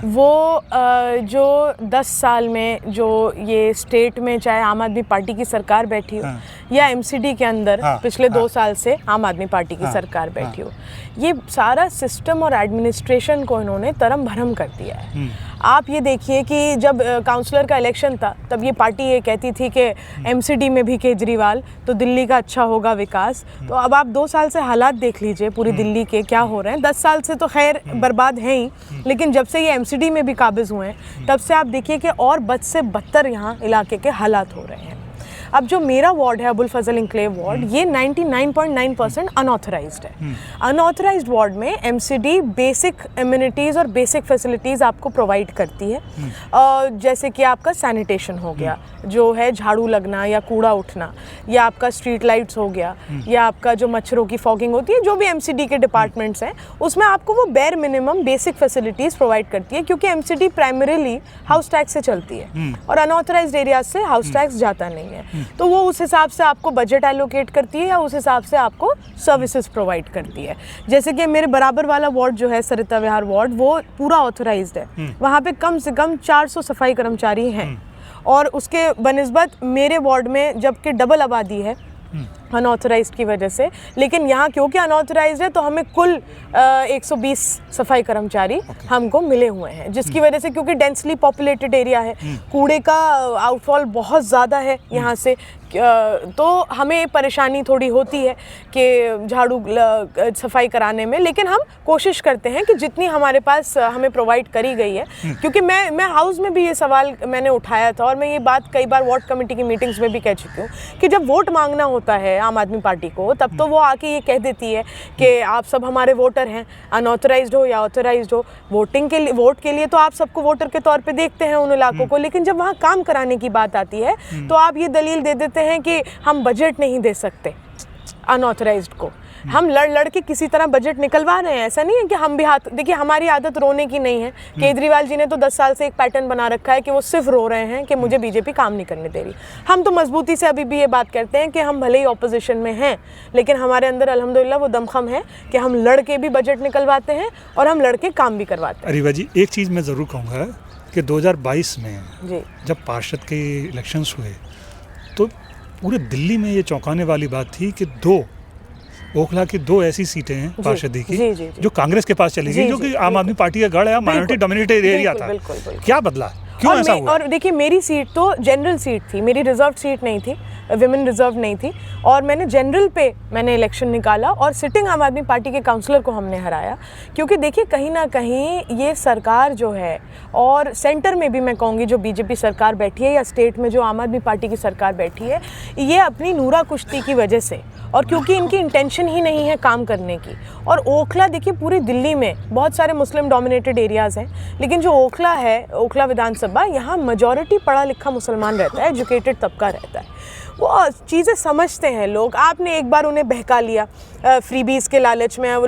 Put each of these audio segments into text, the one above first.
वो जो 10 साल में जो ये स्टेट में चाहे आम आदमी पार्टी की सरकार बैठी हो या एमसीडी के अंदर पिछले 2 साल से आम आदमी पार्टी की सरकार बैठी हो, ये सारा सिस्टम और एडमिनिस्ट्रेशन को इन्होंने तरम भरम कर दिया है। आप ये देखिए कि जब काउंसलर का इलेक्शन था तब ये पार्टी ये कहती थी कि एमसीडी में भी केजरीवाल तो दिल्ली का अच्छा होगा विकास। तो अब आप 2 साल से हालात देख लीजिए पूरी दिल्ली के क्या हो रहे हैं। 10 साल से तो खैर बर्बाद हैं ही, लेकिन जब से ये एमसीडी में भी काबिज हुए हैं तब से आप देखिए कि और बद से बदतर यहाँ इलाके के हालात हो रहे हैं। अब जो मेरा वार्ड है अबुल फजल इंक्लेव वार्ड, ये 99.9% अनऑथराइज्ड है। अनऑथराइज्ड वार्ड में एमसीडी बेसिक एमिनिटीज़ और बेसिक फैसिलिटीज़ आपको प्रोवाइड करती है, जैसे कि आपका सैनिटेशन हो गया, जो है झाड़ू लगना या कूड़ा उठना, या आपका स्ट्रीट लाइट्स हो गया, या आपका जो मच्छरों की फॉगिंग होती है, जो भी एमसीडी के डिपार्टमेंट्स हैं उसमें आपको वो bare minimum basic facilities provide करती है, क्योंकि एमसीडी प्राइमरीली हाउस टैक्स से चलती है और अनऑथराइज्ड एरियाज से हाउस टैक्स जाता नहीं है। तो वो उस हिसाब से आपको बजट एलोकेट करती है या उस हिसाब से आपको सर्विसेज प्रोवाइड करती है। जैसे कि मेरे बराबर वाला वार्ड जो है सरिता विहार वार्ड, वो पूरा ऑथराइज्ड है। वहाँ पे कम से कम 400 सफाई कर्मचारी हैं और उसके बनिस्बत मेरे वार्ड में जबकि डबल आबादी है अनऑथराइज्ड की वजह से, लेकिन यहाँ क्योंकि अनऑथराइज्ड है तो हमें कुल 120 सफाई कर्मचारी हमको मिले हुए हैं, जिसकी वजह से, क्योंकि डेंसली पॉपुलेटेड एरिया है, कूड़े का आउटफॉल बहुत ज़्यादा है यहाँ से, तो हमें परेशानी थोड़ी होती है कि झाड़ू सफाई कराने में। लेकिन हम कोशिश करते हैं कि जितनी हमारे पास हमें प्रोवाइड करी गई है, क्योंकि मैं हाउस में भी ये सवाल मैंने उठाया था और मैं ये बात कई बार वार्ड कमेटी की मीटिंग्स में भी कह चुकी हूँ कि जब वोट मांगना होता है आम आदमी पार्टी को, तब तो वो आके ये कह देती है कि आप सब हमारे वोटर हैं, अनऑथराइज्ड हो या ऑथराइज्ड हो, वोट के लिए तो आप सबको वोटर के तौर पे देखते हैं उन इलाकों को। लेकिन जब वहाँ काम कराने की बात आती है तो आप ये दलील दे देते हैं कि हम बजट नहीं दे सकते अनऑथराइज्ड को। हम लड़ के किसी तरह बजट निकलवा रहे हैं, ऐसा नहीं है कि हम भी हाथ, देखिए हमारी आदत रोने की नहीं है। केजरीवाल जी ने तो 10 साल से एक पैटर्न बना रखा है कि वो सिर्फ रो रहे हैं कि मुझे बीजेपी काम नहीं करने दे रही। हम तो मजबूती से अभी भी ये बात करते हैं कि हम भले ही ऑपोजिशन में हैं, लेकिन हमारे अंदर अल्हम्दुलिल्लाह वो दमखम है कि हम लड़ के भी बजट निकलवाते हैं और हम लड़ के काम भी करवाते हैं। अरीबा जी, एक चीज़ मैं ज़रूर कहूँगा कि 2022 में जी जब पार्षद के इलेक्शंस हुए तो पूरे दिल्ली में ये चौंकाने वाली बात थी कि ओखला की 2 ऐसी सीटें हैं पार्षदी की जो कांग्रेस के पास चली गई, जो कि आम आदमी पार्टी का गढ़ है, माइनॉरिटी डोमिनेटेड एरिया था। क्या बदला, क्यों ऐसा हुआ? और देखिए मेरी सीट तो जनरल सीट थी, मेरी रिजर्व सीट नहीं थी, विमेन रिजर्व नहीं थी, और मैंने जनरल पे मैंने इलेक्शन निकाला और सिटिंग आम आदमी पार्टी के काउंसलर को हमने हराया। क्योंकि देखिए कहीं ना कहीं ये सरकार जो है, और सेंटर में भी मैं कहूँगी जो बीजेपी सरकार बैठी है या स्टेट में जो आम आदमी पार्टी की सरकार बैठी है, ये अपनी नूरा कुश्ती की वजह से, और क्योंकि इनकी इंटेंशन ही नहीं है काम करने की। और ओखला देखिए पूरी दिल्ली में बहुत सारे मुस्लिम डोमिनेटेड एरियाज़ हैं, लेकिन जो ओखला है, ओखला विधानसभा, यहाँ मेजॉरिटी पढ़ा लिखा मुसलमान रहता है, एजुकेटेड तबका रहता है, वो चीज़ें समझते हैं लोग। आपने एक बार उन्हें बहका लिया फ्रीबीज के लालच में, वो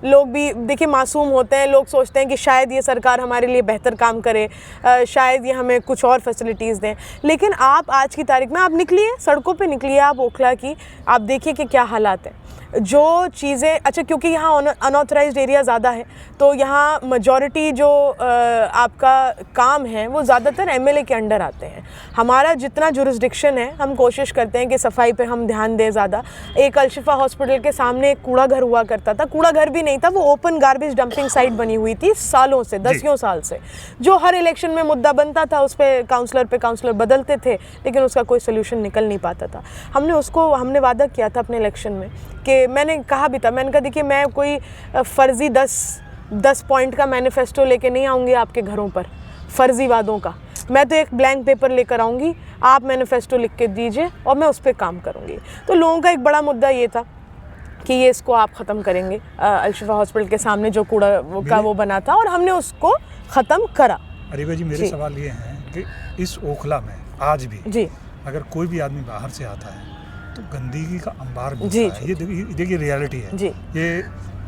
लोग भी देखिए मासूम होते हैं, लोग सोचते हैं कि शायद ये सरकार हमारे लिए बेहतर काम करे, शायद ये हमें कुछ और फैसिलिटीज़ दें। लेकिन आप आज की तारीख में आप निकलिए, सड़कों पे निकलिए आप ओखला की, आप देखिए कि क्या हालात हैं। जो चीज़ें, अच्छा क्योंकि यहाँ अनऑथराइज्ड एरिया ज़्यादा है तो यहाँ मेजॉरिटी जो आपका काम है वो ज़्यादातर एमएलए के अंडर आते हैं। हमारा जितना जुरिस्डिक्शन है, हम कोशिश करते हैं कि सफाई पे हम ध्यान दें ज़्यादा। एक अलशिफा हॉस्पिटल के सामने एक कूड़ा घर हुआ करता था, कूड़ा घर भी नहीं था, वो ओपन गार्बेज डंपिंग साइट बनी हुई थी सालों से, 10 साल से, जो हर इलेक्शन में मुद्दा बनता था, उस पर काउंसलर बदलते थे, लेकिन उसका कोई सोल्यूशन निकल नहीं पाता था। हमने वादा किया था अपने इलेक्शन में कि मैंने कहा भी था, मैंने कहा देखिए मैं कोई फर्जी 10 पॉइंट का मैनिफेस्टो लेके नहीं आऊँगी आपके घरों पर, फर्जी वादों का। मैं तो एक ब्लैंक पेपर लेकर आऊँगी, आप मैनिफेस्टो लिख के दीजिए और मैं उस पर काम करूँगी। तो लोगों का एक बड़ा मुद्दा ये था कि ये इसको आप ख़त्म करेंगे, अलशिफा हॉस्पिटल के सामने जो कूड़ा का वो बना था, और हमने उसको ख़त्म करा। अरीबा जी, मेरे सवाल ये हैं कि इस ओखला में आज भी जी अगर कोई भी आदमी बाहर से आता है तो गंदगी का अंबार मिलता है। ये देखिए रियलिटी है जी। ये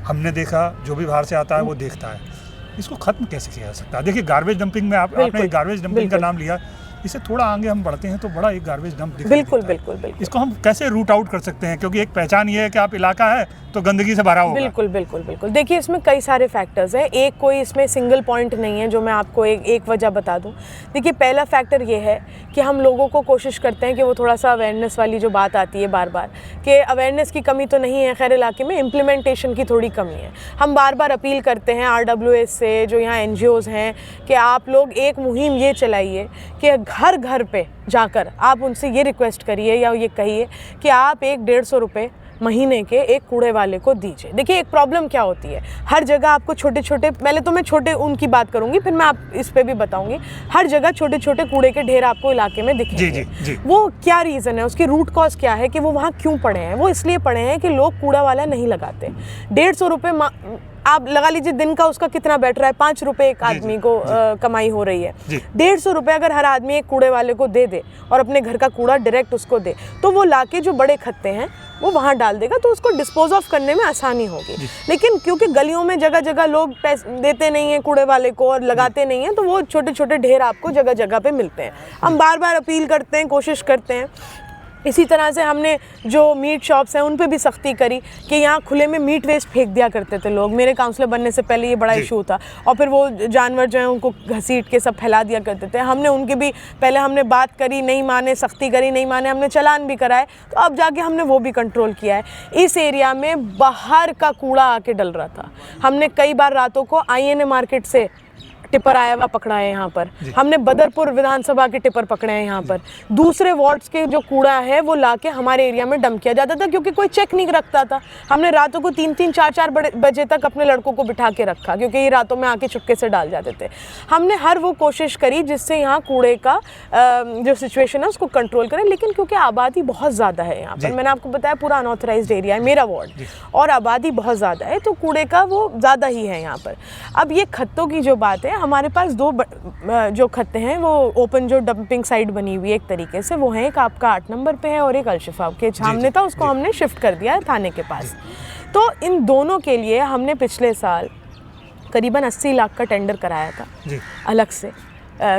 हमने देखा, जो भी बाहर से आता है वो देखता है। इसको खत्म कैसे किया जा सकता है? देखिए गार्बेज डंपिंग में आपने गार्बेज डंपिंग का नाम लिया, इससे थोड़ा आगे हम बढ़ते हैं तो बड़ा एक गार्बेज डंप दिखाई बिल्कुल देता है। बिल्कुल बिल्कुल इसको हम कैसे रूट आउट कर सकते हैं, क्योंकि एक पहचान ये है कि आप इलाका है तो गंदगी से भरा होगा। बिल्कुल बिल्कुल बिल्कुल। देखिए इसमें कई सारे फैक्टर्स हैं, एक कोई इसमें सिंगल पॉइंट नहीं है जो मैं आपको एक वजह बता दूं। देखिए पहला फैक्टर ये है कि हम लोगों को कोशिश करते हैं कि वो थोड़ा सा अवेयरनेस वाली जो बात आती है बार बार, कि अवेयरनेस की कमी तो नहीं है खैर इलाके में, इम्प्लीमेंटेशन की थोड़ी कमी है। हम बार बार अपील करते हैं RWS से, जो यहाँ NGOs हैं, कि आप लोग एक मुहिम ये चलाइए कि घर घर पे जाकर आप उनसे ये रिक्वेस्ट करिए या ये कहिए कि आप 100-150 रुपये महीने के एक कूड़े वाले को दीजिए। देखिए एक प्रॉब्लम क्या होती है, हर जगह आपको छोटे छोटे, पहले तो मैं छोटे उनकी बात करूंगी फिर मैं आप इस पे भी बताऊंगी, हर जगह छोटे छोटे कूड़े के ढेर आपको इलाके में दिखेंगे। जी, जी, जी। वो क्या रीज़न है, उसकी रूट कॉज क्या है कि वो वहाँ क्यों पड़े हैं? वो इसलिए पड़े हैं कि लोग कूड़ा वाला नहीं लगाते। 150 रुपये आप लगा लीजिए दिन का उसका कितना बैठ रहा है, 5 रुपये एक आदमी को कमाई हो रही है। 150 रुपये अगर हर आदमी एक कूड़े वाले को दे दे और अपने घर का कूड़ा डायरेक्ट उसको दे, तो वो लाके जो बड़े खत्ते हैं वो वहाँ डाल देगा, तो उसको डिस्पोज ऑफ करने में आसानी होगी। लेकिन क्योंकि गलियों में जगह जगह लोग पैसे देते नहीं हैं कूड़े वाले को और लगाते नहीं हैं, तो वो छोटे छोटे ढेर आपको जगह जगह पे मिलते हैं। हम बार बार अपील करते हैं, कोशिश करते हैं। इसी तरह से हमने जो मीट शॉप्स हैं उन पे भी सख्ती करी कि यहाँ खुले में मीट वेस्ट फेंक दिया करते थे लोग। मेरे काउंसलर बनने से पहले ये बड़ा इशू था, और फिर वो जानवर जो हैं उनको घसीट के सब फैला दिया करते थे। हमने उनकी भी पहले हमने बात करी, नहीं माने, सख्ती करी, नहीं माने, हमने चालान भी कराए, तो अब जाके हमने वो भी कंट्रोल किया है। इस एरिया में बाहर का कूड़ा आके डल रहा था। हमने कई बार रातों को INA मार्केट से टिपर आया हुआ पकड़ा है यहाँ पर, हमने बदरपुर विधानसभा के टिपर पकड़े हैं यहाँ पर। दूसरे वार्ड्स के जो कूड़ा है वो लाके हमारे एरिया में डंप किया जाता था, क्योंकि कोई चेक नहीं रखता था। हमने रातों को 3-3, 4-4 बजे तक अपने लड़कों को बिठा के रखा, क्योंकि ये रातों में आके चुपके से डाल जाते थे। हमने हर वो कोशिश करी जिससे यहाँ कूड़े का जो सिचुएशन है उसको कंट्रोल करें। लेकिन क्योंकि आबादी बहुत ज़्यादा है यहाँ पर, मैंने आपको बताया पूरा अनऑथराइज्ड एरिया है मेरा वार्ड, और आबादी बहुत ज़्यादा है, तो कूड़े का वो ज़्यादा ही है यहाँ पर। अब ये खत्तों की जो बात है, हमारे पास 2 जो खत्ते हैं वो ओपन जो डंपिंग साइट बनी हुई है एक तरीके से, वो है एक आपका 8 नंबर पे है और एक अलशिफा के सामने था, उसको हमने शिफ्ट कर दिया है थाने के पास। तो इन दोनों के लिए हमने पिछले साल करीबन 80 लाख का टेंडर कराया था अलग से।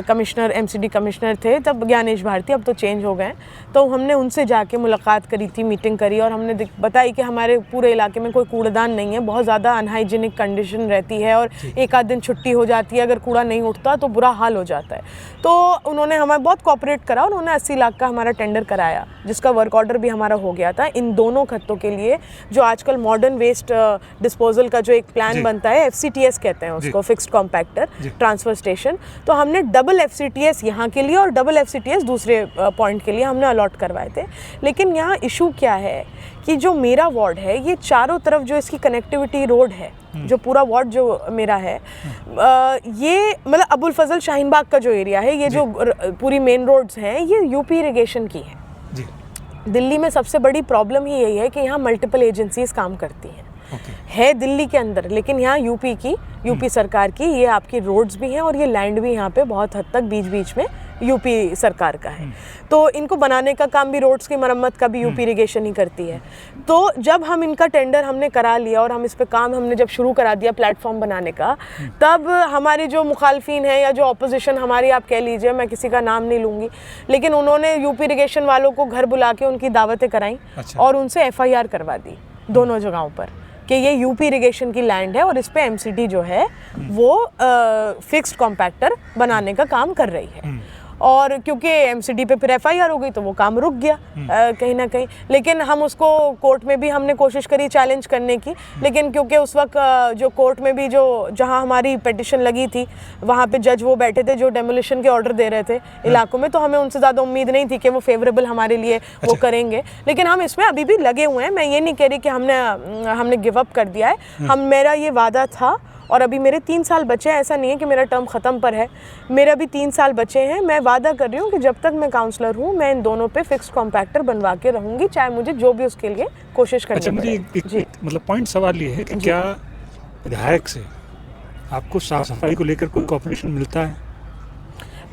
कमिश्नर MCD कमिश्नर थे तब ज्ञानेश भारती, अब तो चेंज हो गए। तो हमने उनसे जाके मुलाकात करी थी, मीटिंग करी, और हमने बताई कि हमारे पूरे इलाके में कोई कूड़ेदान नहीं है, बहुत ज़्यादा अनहाइजीनिक कंडीशन रहती है, और एक आध दिन छुट्टी हो जाती है, अगर कूड़ा नहीं उठता तो बुरा हाल हो जाता है। तो उन्होंने हमें बहुत कोऑपरेट करा, उन्होंने 80 लाख का हमारा टेंडर कराया, जिसका वर्क ऑर्डर भी हमारा हो गया था। इन दोनों खत्तों के लिए जो आजकल मॉडर्न वेस्ट डिस्पोजल का जो एक प्लान बनता है, FCTS कहते हैं उसको, फिक्स्ड कॉम्पैक्टर ट्रांसफर स्टेशन, तो हमने डबल FCTS यहाँ के लिए और डबल FCTS दूसरे पॉइंट के लिए हमने अलॉट करवाए थे। लेकिन यहाँ इशू क्या है कि जो मेरा वार्ड है, ये चारों तरफ जो इसकी कनेक्टिविटी रोड है, जो पूरा वार्ड जो मेरा है, ये मतलब अबुल फजल शाहीन बाग का जो एरिया है, ये जो पूरी मेन रोड्स हैं, ये UP इरिगेशन की है। दिल्ली में सबसे बड़ी प्रॉब्लम ही यही है कि यहाँ मल्टीपल एजेंसीज काम करती हैं। है दिल्ली के अंदर, लेकिन यहाँ यूपी सरकार की ये आपकी रोड्स भी हैं, और ये लैंड भी यहाँ पे बहुत हद तक बीच बीच में यूपी सरकार का है। तो इनको बनाने का काम भी, रोड्स की मरम्मत का भी UP इरिगेशन ही करती है। तो जब हम इनका टेंडर हमने करा लिया और हम इस पे काम हमने जब शुरू करा दिया प्लेटफॉर्म बनाने का, तब हमारी जो मुखालफिन है या जो ऑपोजिशन हमारी आप कह लीजिए, मैं किसी का नाम नहीं लूँगी, लेकिन उन्होंने UP इरिगेशन वालों को घर बुला के उनकी दावतें कराई और उनसे FIR करवा दी दोनों जगहों पर कि ये UP इरिगेशन की लैंड है और इस पे MCD जो है वो फिक्स्ड कॉम्पैक्टर बनाने का काम कर रही है। और क्योंकि MCD पे फिर FIR हो गई तो वो काम रुक गया कहीं ना कहीं। लेकिन हम उसको कोर्ट में भी हमने कोशिश करी चैलेंज करने की, लेकिन क्योंकि उस वक्त जो कोर्ट में भी जो जहां हमारी पिटिशन लगी थी वहां पे जज वो बैठे थे जो डेमोलिशन के ऑर्डर दे रहे थे इलाकों में, तो हमें उनसे ज़्यादा उम्मीद नहीं थी कि वो फेवरेबल हमारे लिए वो करेंगे। लेकिन हम इसमें अभी भी लगे हुए हैं। मैं ये नहीं कह रही कि हमने गिव अप कर दिया है। मेरा ये वादा था, और अभी मेरे 3 साल बचे हैं, ऐसा नहीं है कि मेरा टर्म ख़त्म पर है, मेरा भी 3 साल बचे हैं। मैं वादा कर रही हूँ कि जब तक मैं काउंसलर हूँ मैं इन दोनों पे फिक्स्ड कॉम्पैक्टर बनवा के रहूँगी, चाहे मुझे जो भी उसके लिए कोशिश करनी पड़े। मुझे मतलब पॉइंट सवाल ये है कि क्या विधायक से आपको साफ सफाई को लेकर कोई कोऑपरेशन मिलता है?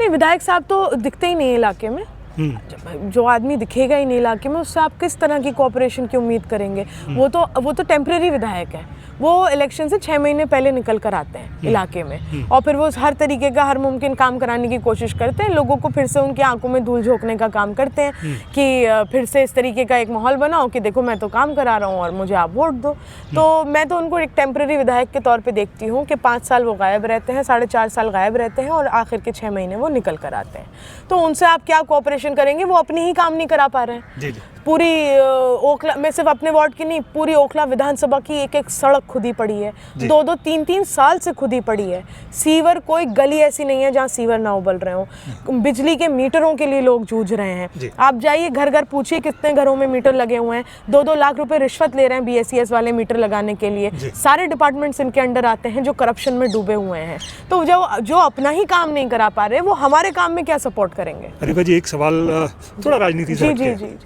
नहीं, विधायक साहब तो दिखते ही नहीं है इलाके में। जो आदमी दिखेगा ही नहीं इलाके में, उससे आप किस तरह की कोऑपरेशन की उम्मीद करेंगे? वो तो टेम्परेरी विधायक है, वो इलेक्शन से 6 महीने पहले निकल कर आते हैं इलाके में, और फिर वो हर तरीके का हर मुमकिन काम कराने की कोशिश करते हैं, लोगों को फिर से उनकी आंखों में धूल झोंकने का काम करते हैं कि फिर से इस तरीके का एक माहौल बनाओ कि देखो मैं तो काम करा रहा हूँ और मुझे आप वोट दो। तो मैं तो उनको एक टेम्परेरी विधायक के तौर पे देखती हूँ कि 5 साल वो गायब रहते हैं, 4.5 साल गायब रहते हैं और आखिर के 6 महीने वो निकल कर आते हैं। तो उनसे आप क्या कोऑपरेशन करेंगे? वो अपनी ही काम नहीं करा पा रहे हैं। जी जी। पूरी ओखला में, सिर्फ अपने वार्ड की नहीं, पूरी ओखला विधानसभा की एक एक सड़क खुदी पड़ी है, 2-2, 3-3 साल से खुदी पड़ी है। सीवर, कोई गली ऐसी नहीं है जहाँ सीवर ना उबल रहे हो। बिजली के मीटरों के लिए लोग जूझ रहे हैं। आप जाइए घर घर पूछिए कितने घरों में मीटर लगे हुए हैं। 2-2 लाख रुपए रिश्वत ले रहे हैं BSES वाले मीटर लगाने के लिए। सारे डिपार्टमेंट्स इनके अंडर आते हैं जो करप्शन में डूबे हुए हैं। तो जो अपना ही काम नहीं करा पा रहे, वो हमारे काम में क्या सपोर्ट करेंगे? अरे जी, एक सवाल थोड़ा राजनीति से हटके। जी।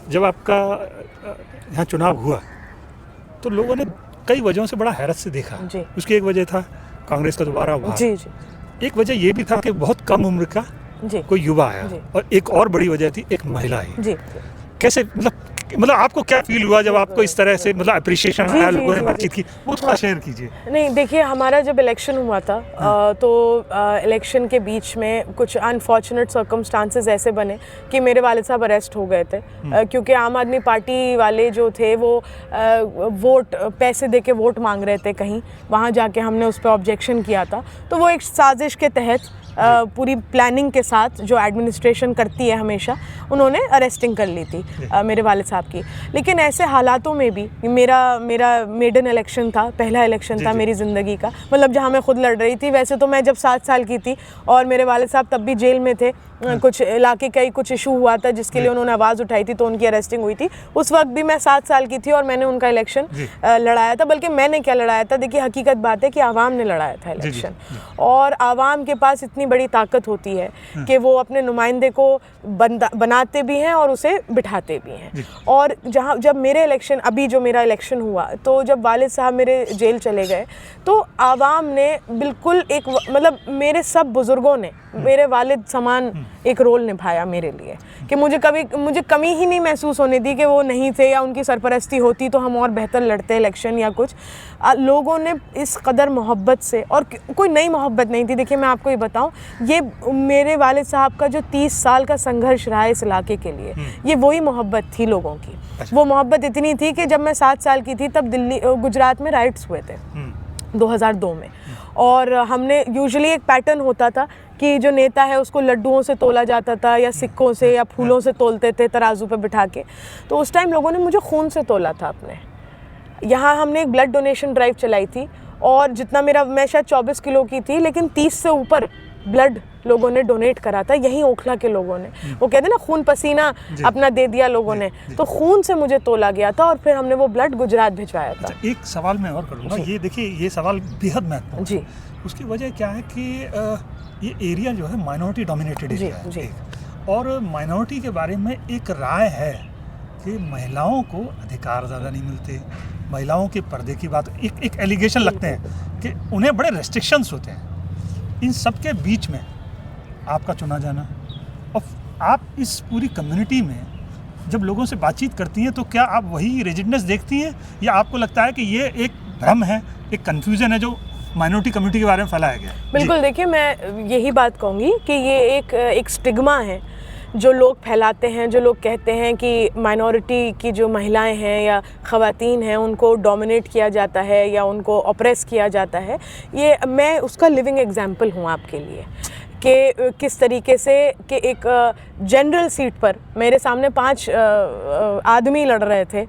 जब आपका यहाँ चुनाव हुआ तो लोगों ने कई वजहों से बड़ा हैरत से देखा। उसकी एक वजह था कांग्रेस का दोबारा हुआ। जी। एक वजह ये भी था कि बहुत कम उम्र का कोई युवा आया, और एक और बड़ी वजह थी, एक महिला आई। कैसे, मतलब आपको क्या फील हुआ जब आपको इस तरह से मतलब अप्रिशिएशन आया, लोगों ने बातचीत की, वो थोड़ा शेयर कीजिए। नहीं, देखिए, हमारा जब इलेक्शन हुआ था तो इलेक्शन के बीच में कुछ अनफॉर्चुनेट सर्कमस्टांसेस ऐसे बने कि मेरे वालिद साहब अरेस्ट हो गए थे, क्योंकि आम आदमी पार्टी वाले जो थे वो वोट, पैसे दे के वोट मांग रहे थे कहीं, वहाँ जाके हमने उस पर ऑब्जेक्शन किया था। तो वो एक साजिश के तहत पूरी प्लानिंग के साथ जो एडमिनिस्ट्रेशन करती है हमेशा, उन्होंने अरेस्टिंग कर ली थी मेरे वालिद साहब की। लेकिन ऐसे हालातों में भी मेरा मेडन इलेक्शन था, पहला इलेक्शन था मेरी ज़िंदगी का, मतलब जहाँ मैं खुद लड़ रही थी। वैसे तो मैं जब 7 साल की थी और मेरे वालिद साहब तब भी जेल में थे, कुछ इलाके का ही कुछ इशू हुआ था जिसके लिए उन्होंने आवाज़ उठाई थी, तो उनकी अरेस्टिंग हुई थी। उस वक्त भी मैं 7 साल की थी और मैंने उनका इलेक्शन लड़ाया था। बल्कि मैंने क्या लड़ाया था, देखिए हकीकत बात है कि आवाम ने लड़ाया था इलेक्शन, और आवाम के पास इतनी बड़ी ताकत होती है कि वो अपने नुमाइंदे को बनाते भी हैं और उसे बिठाते भी हैं। और जब मेरे इलेक्शन, अभी जो मेरा इलेक्शन हुआ, तो जब वालिद साहब मेरे जेल चले गए तो आवाम ने बिल्कुल एक, मतलब मेरे सब बुज़ुर्गों ने मेरे वालिद समान एक रोल निभाया मेरे लिए, कि मुझे कमी ही नहीं महसूस होने दी कि वो नहीं थे, या उनकी सरपरस्ती होती तो हम और बेहतर लड़ते इलेक्शन या कुछ। लोगों ने इस कदर मोहब्बत से, और कोई नई मोहब्बत नहीं थी। देखिए, मैं आपको ये बताऊं, ये मेरे वालिद साहब का जो 30 साल का संघर्ष रहा है इस इलाके के लिए, ये वही मोहब्बत थी लोगों की। वो मोहब्बत इतनी थी कि जब मैं 7 साल की थी तब गुजरात में राइट्स हुए थे 2002 में, और हमने यूजुअली एक पैटर्न होता था कि जो नेता है उसको लड्डुओं से तोला जाता था, या सिक्कों से या फूलों से तोलते थे तराजू पे बिठा के। तो उस टाइम लोगों ने मुझे खून से तोला था अपने। यहाँ हमने एक ब्लड डोनेशन ड्राइव चलाई थी, और जितना मैं शायद 24 किलो की थी, लेकिन 30 से ऊपर ब्लड लोगों ने डोनेट करा था, यहीं ओखला के लोगों ने। वो कहते हैं ना, खून पसीना अपना दे दिया लोगों ने, तो खून से मुझे तोला गया था, और फिर हमने वो ब्लड गुजरात भिजवाया था। एक सवाल मैं और करूँगा, ये देखिए, ये सवाल बेहद महत्वपूर्ण जी। उसकी वजह क्या है कि ये एरिया जो है माइनॉरिटी डोमिनेटेड एरिया है, और माइनॉरिटी के बारे में एक राय है कि महिलाओं को अधिकार ज़्यादा नहीं मिलते, महिलाओं के पर्दे की बात, एक एलिगेशन लगते हैं कि उन्हें बड़े रेस्ट्रिक्शंस होते हैं। इन सब के बीच में आपका चुना जाना, और आप इस पूरी कम्युनिटी में जब लोगों से बातचीत करती हैं, तो क्या आप वही रिजिडनेस देखती हैं, या आपको लगता है कि ये एक भ्रम है, एक कन्फ्यूज़न है जो माइनॉरिटी कम्युनिटी के बारे में फैलाया गया? बिल्कुल, देखिए, मैं यही बात कहूँगी कि ये एक स्टिग्मा है जो लोग फैलाते हैं, जो लोग कहते हैं कि माइनॉरिटी की जो महिलाएं हैं या ख़वातीन हैं उनको डोमिनेट किया जाता है या उनको ऑप्रेस किया जाता है। ये मैं उसका लिविंग एग्जाम्पल हूँ आपके लिए, कि किस तरीके से कि एक जनरल सीट पर मेरे सामने 5 आदमी लड़ रहे थे,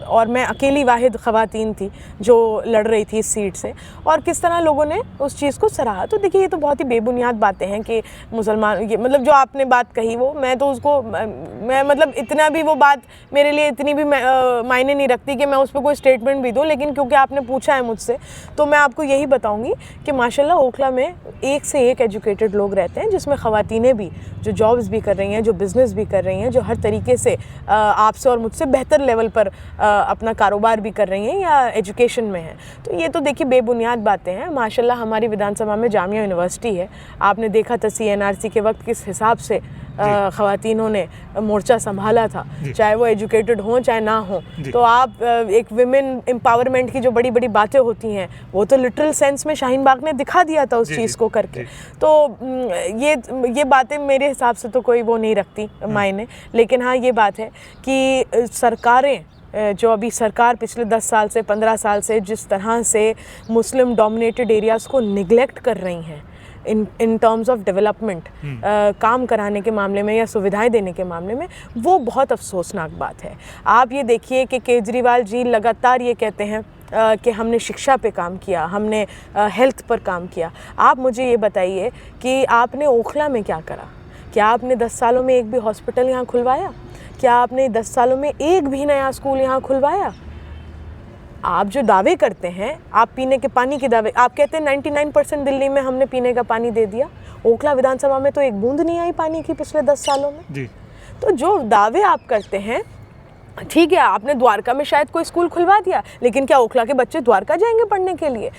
और मैं अकेली वाहिद ख़वातीन थी जो लड़ रही थी इस सीट से, और किस तरह लोगों ने उस चीज़ को सराहा। तो देखिए, ये तो बहुत ही बेबुनियाद बातें हैं कि मुसलमान, ये मतलब जो आपने बात कही, वो मैं तो उसको, मैं मतलब इतना भी वो बात मेरे लिए इतनी भी मायने नहीं रखती कि मैं उस पर कोई स्टेटमेंट भी दूँ। लेकिन क्योंकि आपने पूछा है मुझसे, तो मैं आपको यही बताऊँगी कि माशाल्लाह ओखला में एक से एक एजुकेटेड लोग रहते हैं, जिसमें ख़वातीनें भी जो जॉब्स भी कर रही हैं, जो बिज़नेस भी कर रही हैं, जो हर तरीके से आपसे और मुझसे बेहतर लेवल पर अपना कारोबार भी कर रही हैं या एजुकेशन में हैं। तो ये तो देखिए बेबुनियाद बातें हैं। माशाल्लाह हमारी विधानसभा में जामिया यूनिवर्सिटी है। आपने देखा था CNRC के वक्त किस हिसाब से ख़वातीनों ने मोर्चा संभाला था, चाहे वो एजुकेटेड हों चाहे ना हो। तो आप एक विमेन एम्पावरमेंट की जो बड़ी बड़ी बातें होती हैं वो तो लिटरल सेंस में शाहीन बाग ने दिखा दिया था उस चीज़ को करके। तो ये बातें मेरे हिसाब से तो कोई वो नहीं रखती मायने। लेकिन हाँ ये बात है कि सरकारें जो अभी सरकार पिछले 10 साल से 15 साल से जिस तरह से मुस्लिम डोमिनेटेड एरियाज़ को निगलेक्ट कर रही हैं इन टर्म्स ऑफ डेवलपमेंट, काम कराने के मामले में या सुविधाएं देने के मामले में, वो बहुत अफसोसनाक बात है। आप ये देखिए कि केजरीवाल जी लगातार ये कहते हैं कि हमने शिक्षा पे काम किया, हमने हेल्थ पर काम किया। आप मुझे ये बताइए कि आपने ओखला में क्या करा? क्या आपने 10 सालों में एक भी हॉस्पिटल यहाँ खुलवाया? क्या आपने 10 सालों में एक भी नया स्कूल यहाँ खुलवाया? आप जो दावे करते हैं, आप पीने के पानी के दावे, आप कहते हैं 99% दिल्ली में हमने पीने का पानी दे दिया। ओखला विधानसभा में तो एक बूंद नहीं आई पानी की पिछले 10 सालों में जी। तो जो दावे आप करते हैं, ठीक है, आपने द्वारका में शायद कोई स्कूल खुलवा दिया, लेकिन क्या ओखला के बच्चे द्वारका जाएंगे पढ़ने के लिए?